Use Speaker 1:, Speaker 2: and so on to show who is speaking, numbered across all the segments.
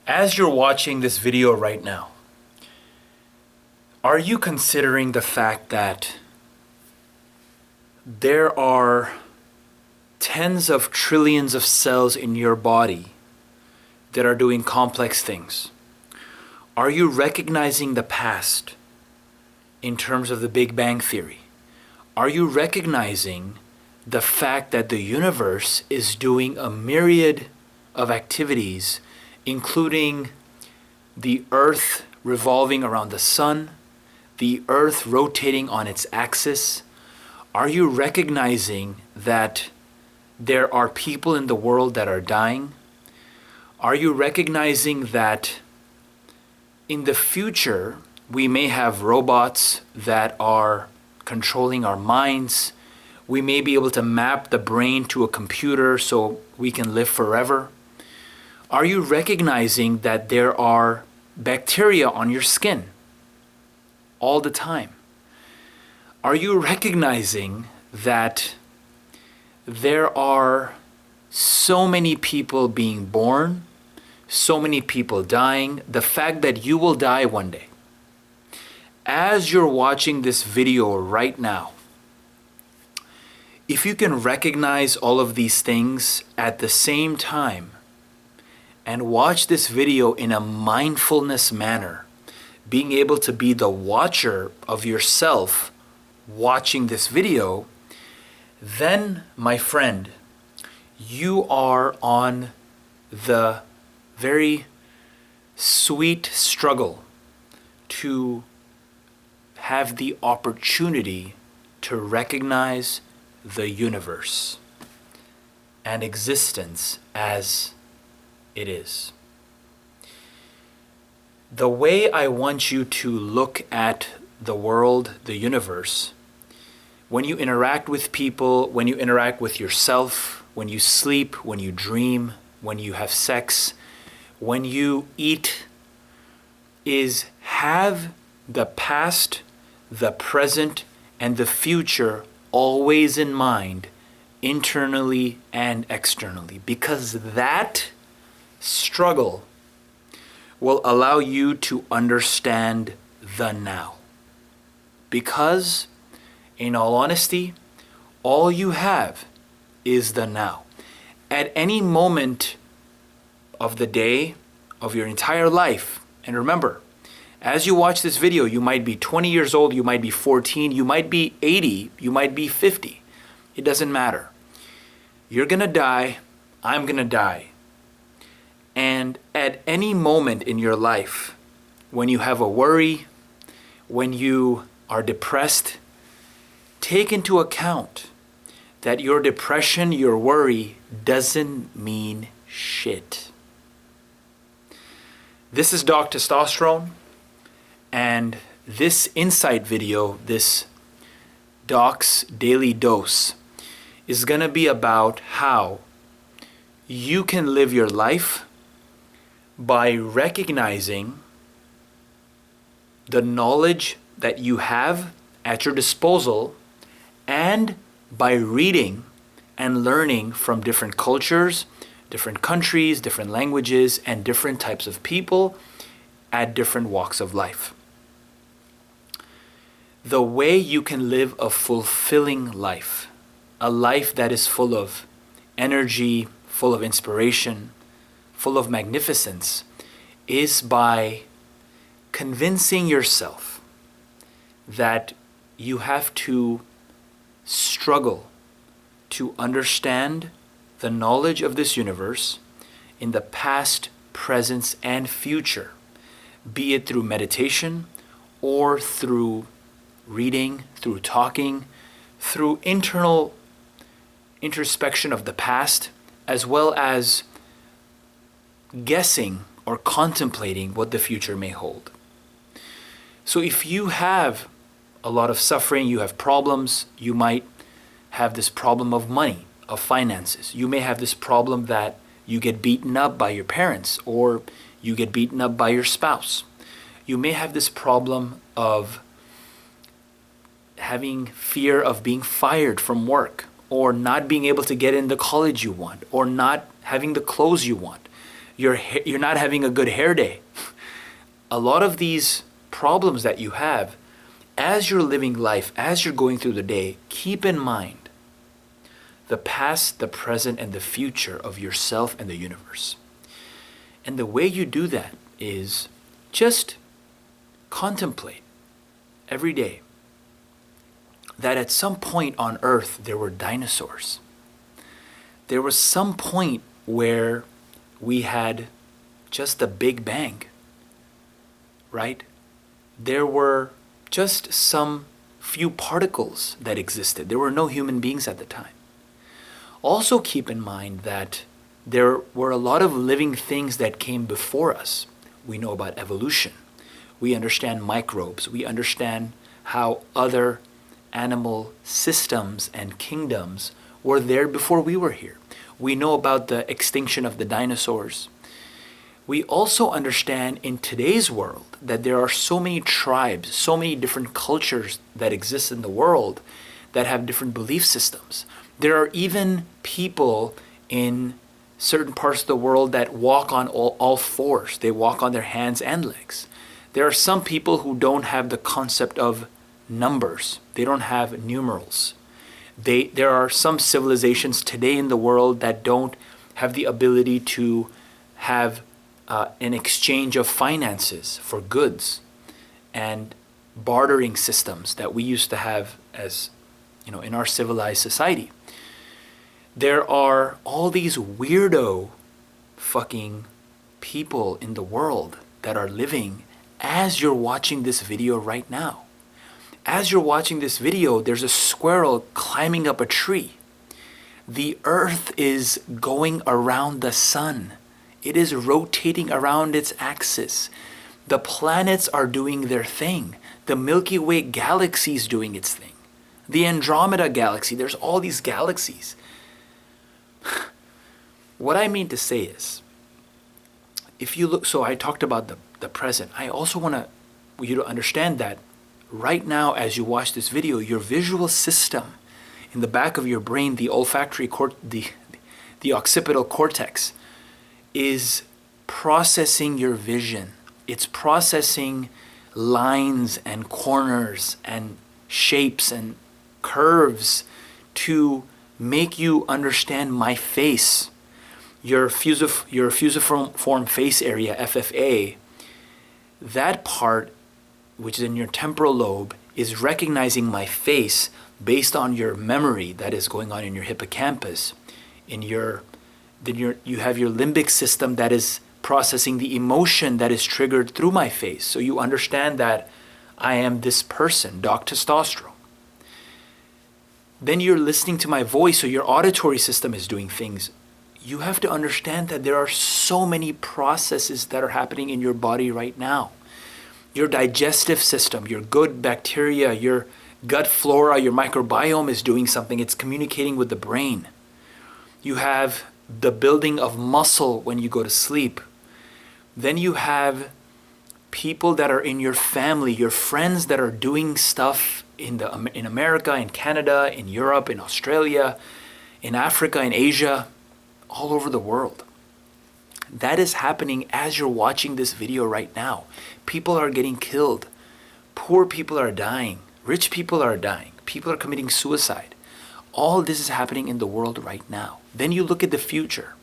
Speaker 1: As you're watching this video right now, are you considering the fact that there are tens of trillions of cells in your body that are doing complex things? Are you recognizing the past in terms of the Big Bang Theory? Are you recognizing the fact that the universe is doing a myriad of activities, including the Earth revolving around the sun, the Earth rotating on its axis? Are you recognizing that there are people in the world that are dying? Are you recognizing that in the future we may have robots that are controlling our minds? We may be able to map the brain to a computer so we can live forever. Are you recognizing that there are bacteria on your skin all the time? Are you recognizing that there are so many people being born, so many people dying, the fact that you will die one day? As you're watching this video right now, if you can recognize all of these things at the same time and watch this video in a mindfulness manner, being able to be the watcher of yourself watching this video, then, my friend, you are on the very sweet struggle to have the opportunity to recognize the universe and existence as it is. The way I want you to look at the world, the universe, when you interact with people, when you interact with yourself, when you sleep, when you dream, when you have sex, when you eat, is have the past, the present, and the future always in mind, internally and externally, because that struggle will allow you to understand the now. Because, in all honesty, all you have is the now. At any moment of the day, of your entire life, and remember, as you watch this video, you might be 20 years old, you might be 14, you might be 80, you might be 50. It doesn't matter. You're gonna die, I'm gonna die. And at any moment in your life, when you have a worry, when you are depressed, take into account that your depression, your worry doesn't mean shit. This is Doc Testosterone, and this insight video, this Doc's Daily Dose, is gonna be about how you can live your life by recognizing the knowledge that you have at your disposal and by reading and learning from different cultures, different countries, different languages, and different types of people at different walks of life. The way you can live a fulfilling life, a life that is full of energy, full of inspiration, full of magnificence, is by convincing yourself that you have to struggle to understand the knowledge of this universe in the past, present, and future, be it through meditation or through reading, through talking, through internal introspection of the past, as well as guessing or contemplating what the future may hold. So if you have a lot of suffering, you have problems, you might have this problem of money, of finances. You may have this problem that you get beaten up by your parents or you get beaten up by your spouse. You may have this problem of having fear of being fired from work or not being able to get in the college you want or not having the clothes you want. you're not having a good hair day. A lot of these problems that you have, as you're living life, as you're going through the day, keep in mind the past, the present, and the future of yourself and the universe. And the way you do that is just contemplate every day that at some point on Earth there were dinosaurs. There was some point where we had just a Big Bang, right? There were just some few particles that existed. There were no human beings at the time. Also keep in mind that there were a lot of living things that came before us. We know about evolution. We understand microbes. We understand how other animal systems and kingdoms were there before we were here. We know about the extinction of the dinosaurs. We also understand in today's world that there are so many tribes, so many different cultures that exist in the world that have different belief systems. There are even people in certain parts of the world that walk on all fours. They walk on their hands and legs. There are some people who don't have the concept of numbers. They don't have numerals. There are some civilizations today in the world that don't have the ability to have an exchange of finances for goods and bartering systems that we used to have as, in our civilized society. There are all these weirdo fucking people in the world that are living as you're watching this video right now. As you're watching this video, there's a squirrel climbing up a tree. The earth is going around the sun. It is rotating around its axis. The planets are doing their thing. The Milky Way galaxy is doing its thing. The Andromeda galaxy, there's all these galaxies. What I mean to say is, if you look, so I talked about the present. I also want you to understand that right now, as you watch this video, your visual system in the back of your brain, the the occipital cortex, is processing your vision. It's processing lines and corners and shapes and curves to make you understand my face. Your fusiform face area, FFA, that part, which is in your temporal lobe, is recognizing my face based on your memory that is going on in your hippocampus. You have your limbic system that is processing the emotion that is triggered through my face. So you understand that I am this person, Doc Testosterone. Then you're listening to my voice, so your auditory system is doing things. You have to understand that there are so many processes that are happening in your body right now. Your digestive system, your good bacteria, your gut flora, your microbiome is doing something. It's communicating with the brain. You have the building of muscle when you go to sleep. Then you have people that are in your family, your friends that are doing stuff in America, in Canada, in Europe, in Australia, in Africa, in Asia, all over the world. That is happening as you're watching this video right now. People are getting killed. Poor people are dying. Rich people are dying. People are committing suicide. All this is happening in the world right now. Then you look at the future.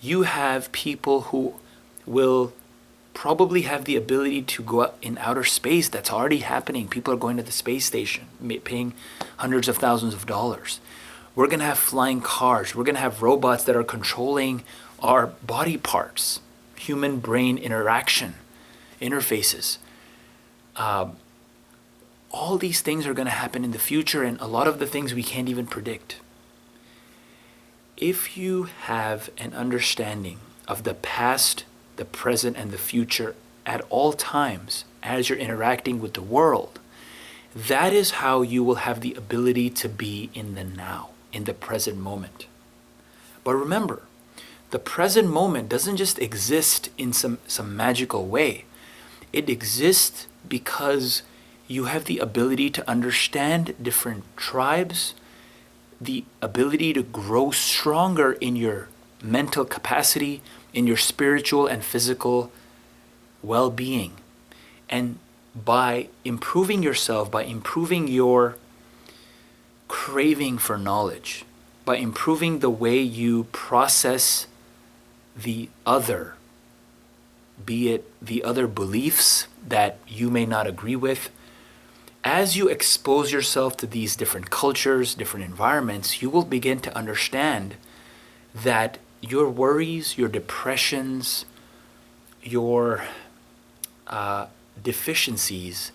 Speaker 1: You have people who will probably have the ability to go out in outer space. That's already happening. People are going to the space station, paying hundreds of thousands of dollars. We're going to have flying cars. We're going to have robots that are controlling our body parts, human brain interaction, interfaces. All these things are going to happen in the future, and a lot of the things we can't even predict. If you have an understanding of the past, the present, and the future at all times as you're interacting with the world, that is how you will have the ability to be in the now, in the present moment. But remember, the present moment doesn't just exist in some magical way. It exists because you have the ability to understand different tribes, the ability to grow stronger in your mental capacity, in your spiritual and physical well-being. And by improving yourself, by improving your craving for knowledge, by improving the way you process the other, be it the other beliefs that you may not agree with, as you expose yourself to these different cultures, different environments, you will begin to understand that your worries, your depressions, your deficiencies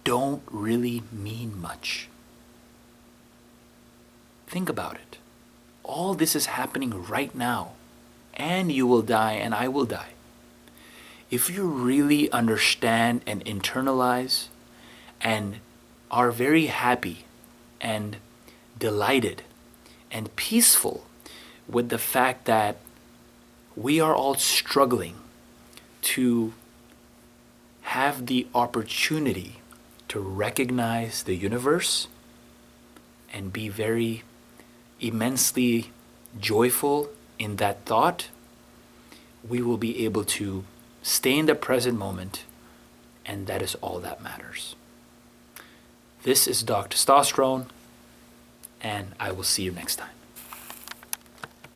Speaker 1: don't really mean much. Think about it. All this is happening right now, and you will die and I will die. If you really understand and internalize and are very happy and delighted and peaceful with the fact that we are all struggling to have the opportunity to recognize the universe and be very immensely joyful in that thought, we will be able to stay in the present moment, and that is all that matters. This is Dr. Testosterone, and I will see you next time.